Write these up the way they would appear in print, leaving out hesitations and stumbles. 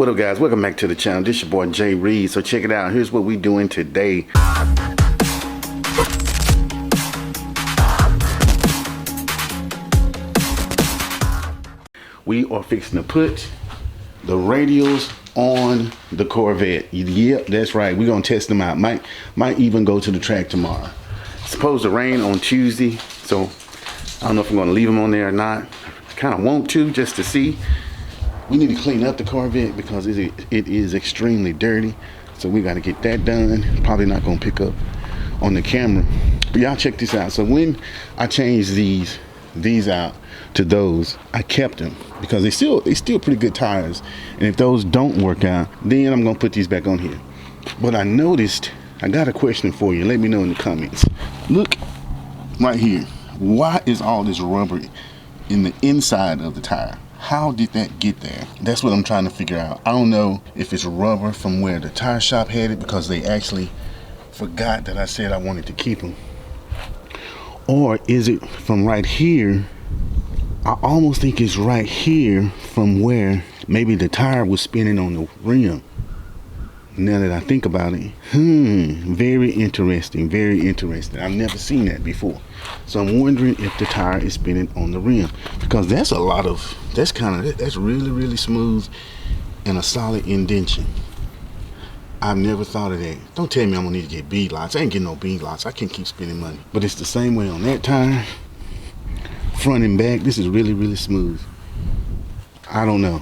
What up, guys? Welcome back to the channel. This is your boy Jay Reed. So check it out. Here's what we doing today. We are fixing to put the radials on the Corvette. Yep, that's right. We're gonna test them out. Might even go to the track tomorrow. It's supposed to rain on Tuesday, so I don't know if I'm gonna leave them on there or not. I kind of want to, just to see. We need to clean up the Corvette because it is extremely dirty. So we got to get that done. Probably not going to pick up on the camera. But y'all check this out. So when I changed these out to those, I kept them because they still pretty good tires. And if those don't work out, then I'm going to put these back on here. But I noticed, I got a question for you. Let me know in the comments. Look right here. Why is all this rubber in the inside of the tire? How did that get there? That's what I'm trying to figure out. I don't know if it's rubber from where the tire shop had it because they actually forgot that I said I wanted to keep them. Or is it from right here? I almost think it's right here from where maybe the tire was spinning on the rim. Now that I think about it, very interesting, very interesting. I've never seen that before. So I'm wondering if the tire is spinning on the rim because that's really, really smooth and a solid indentation. I've never thought of that. Don't tell me I'm gonna need to get bead lots. I ain't getting no bead lots. I can't keep spending money. But it's the same way on that tire, front and back. This is really, really smooth. I don't know.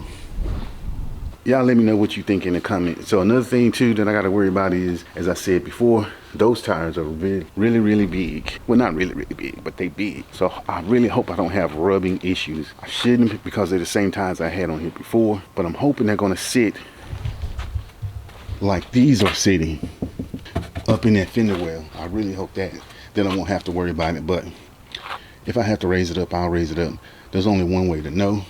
Y'all let me know what you think in the comments. So another thing too that I got to worry about is, as I said before, those tires are really, really big. Well, not really, really big, but they big. So I really hope I don't have rubbing issues. I shouldn't because they're the same tires I had on here before, but I'm hoping they're going to sit like these are sitting up in that fender well. I really hope that I won't have to worry about it, but if I have to raise it up, I'll raise it up. There's only one way to know,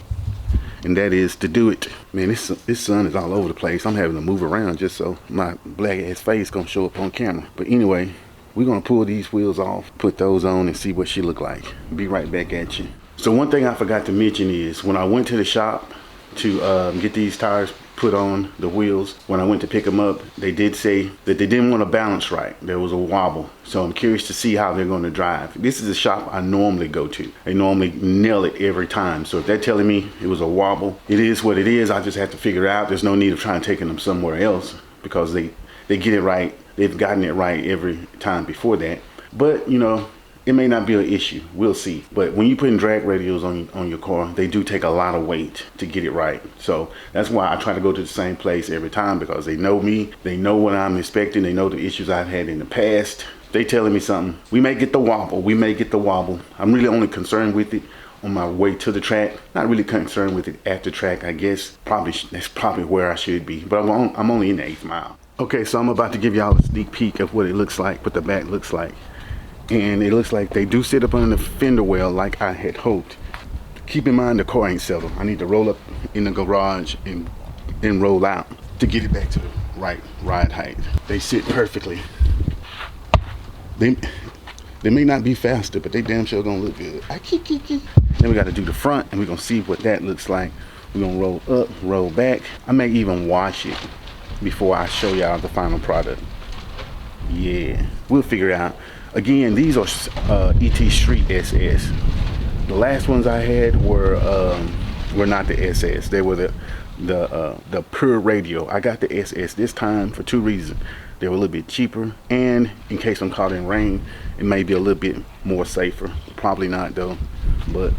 and that is to do it. Man, this sun is all over the place. I'm having to move around just so my black ass face gonna show up on camera. But anyway, we're gonna pull these wheels off, put those on, and see what she look like. Be right back at you. So one thing I forgot to mention is when I went to the shop to get these tires put on the wheels, when I went to pick them up, they did say that they didn't want to balance right. There was a wobble. So I'm curious to see how they're going to drive. This is a shop I normally go to. They normally nail it every time. So if they're telling me it was a wobble, it is what it is. I just have to figure it out. There's no need of trying to take them somewhere else because they get it right. They've gotten it right every time before that. But you know, it may not be an issue. We'll see. But when you put in drag radials on your car, they do take a lot of weight to get it right. So that's why I try to go to the same place every time because they know me. They know what I'm expecting. They know the issues I've had in the past. They telling me something. We may get the wobble. We may get the wobble. I'm really only concerned with it on my way to the track. Not really concerned with it at the track, I guess. That's probably where I should be. But I'm only in the 8th mile. Okay, so I'm about to give y'all a sneak peek of what it looks like, what the back looks like. And it looks like they do sit up on the fender well like I had hoped. Keep in mind the car ain't settled. I need to roll up in the garage and then roll out to get it back to the right ride height. They sit perfectly. They may not be faster, but they damn sure gonna look good. Then we gotta do the front and we're gonna see what that looks like. We're gonna roll up, roll back. I may even wash it before I show y'all the final product. Yeah, we'll figure it out. Again, these are ET Street SS. The last ones I had were not the SS. They were the pure radio. I got the SS this time for 2 reasons. They were a little bit cheaper, and in case I'm caught in rain, it may be a little bit more safer. Probably not though, but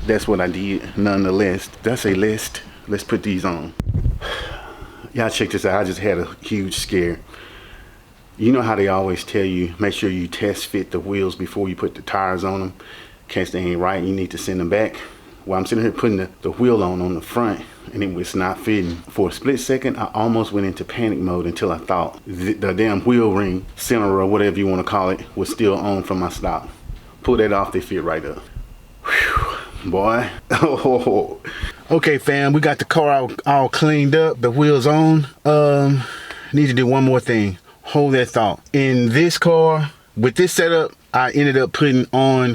that's what I did nonetheless. That's a list. Let's put these on. Y'all check this out. I just had a huge scare. You know how they always tell you, make sure you test fit the wheels before you put the tires on them. In case they ain't right, you need to send them back. Well, I'm sitting here putting the wheel on the front, and it was not fitting. For a split second, I almost went into panic mode until I thought the damn wheel ring, center or whatever you want to call it, was still on from my stop. Pull that off, they fit right up. Whew, boy. Okay, fam, we got the car all cleaned up, the wheels on. Need to do one more thing. Hold that thought. In this car, with this setup, I ended up putting in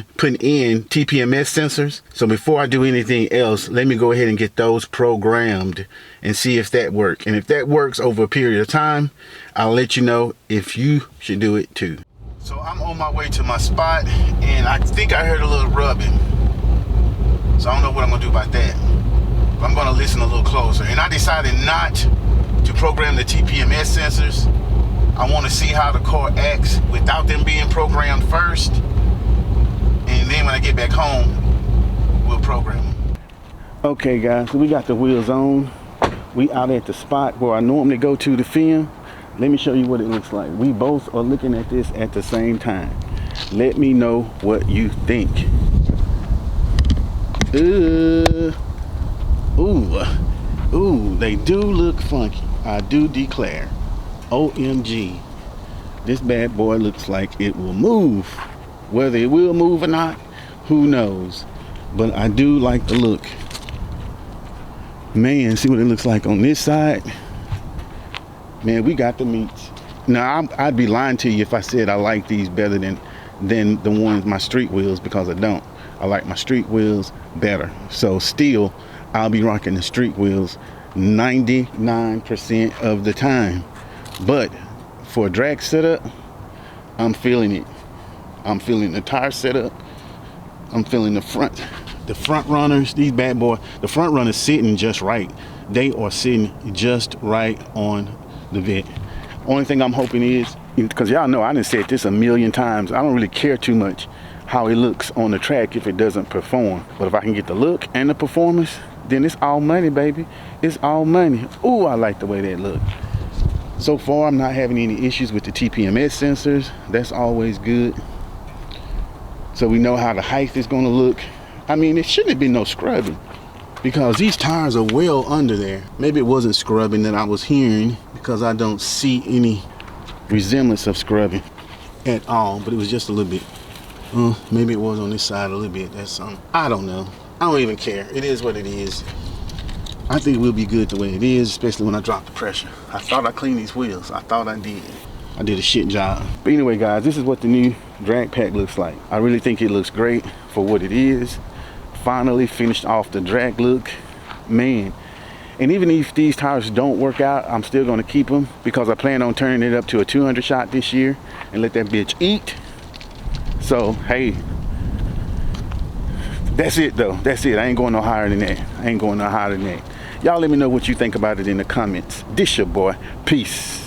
TPMS sensors. So before I do anything else, let me go ahead and get those programmed and see if that works. And if that works over a period of time, I'll let you know if you should do it too. So I'm on my way to my spot, and I think I heard a little rubbing. So I don't know what I'm gonna do about that. But I'm gonna listen a little closer. And I decided not to program the TPMS sensors. I want to see how the car acts without them being programmed first. And then when I get back home, we'll program them. Okay guys, so we got the wheels on. We out at the spot where I normally go to film. Let me show you what it looks like. We both are looking at this at the same time. Let me know what you think. Ooh, they do look funky. I do declare. OMG. This bad boy looks like it will move. Whether it will move or not, who knows? But I do like the look. Man, see what it looks like on this side? Man, we got the meats. Now, I'd be lying to you if I said I like these better than the ones, my street wheels, because I don't. I like my street wheels better. So still, I'll be rocking the street wheels 99% of the time. But for a drag setup, I'm feeling it. I'm feeling the tire setup. I'm feeling the front runners, these bad boys. The front runners sitting just right. They are sitting just right on the vet. Only thing I'm hoping is, because y'all know I done said this a million times, I don't really care too much how it looks on the track if it doesn't perform. But if I can get the look and the performance, then it's all money, baby. It's all money. Ooh, I like the way that look. So far, I'm not having any issues with the TPMS sensors. That's always good. So we know how the height is gonna look. I mean, it shouldn't have been no scrubbing because these tires are well under there. Maybe it wasn't scrubbing that I was hearing because I don't see any resemblance of scrubbing at all, but it was just a little bit. Maybe it was on this side a little bit. That's something. I don't know. I don't even care. It is what it is. I think we'll be good the way it is, especially when I drop the pressure. I thought I cleaned these wheels. I thought I did. I did a shit job. But anyway, guys, this is what the new drag pack looks like. I really think it looks great for what it is. Finally finished off the drag look. Man. And even if these tires don't work out, I'm still going to keep them because I plan on turning it up to a 200 shot this year and let that bitch eat. So, hey, that's it though. That's it. I ain't going no higher than that. I ain't going no higher than that. Y'all let me know what you think about it in the comments. This your boy. Peace.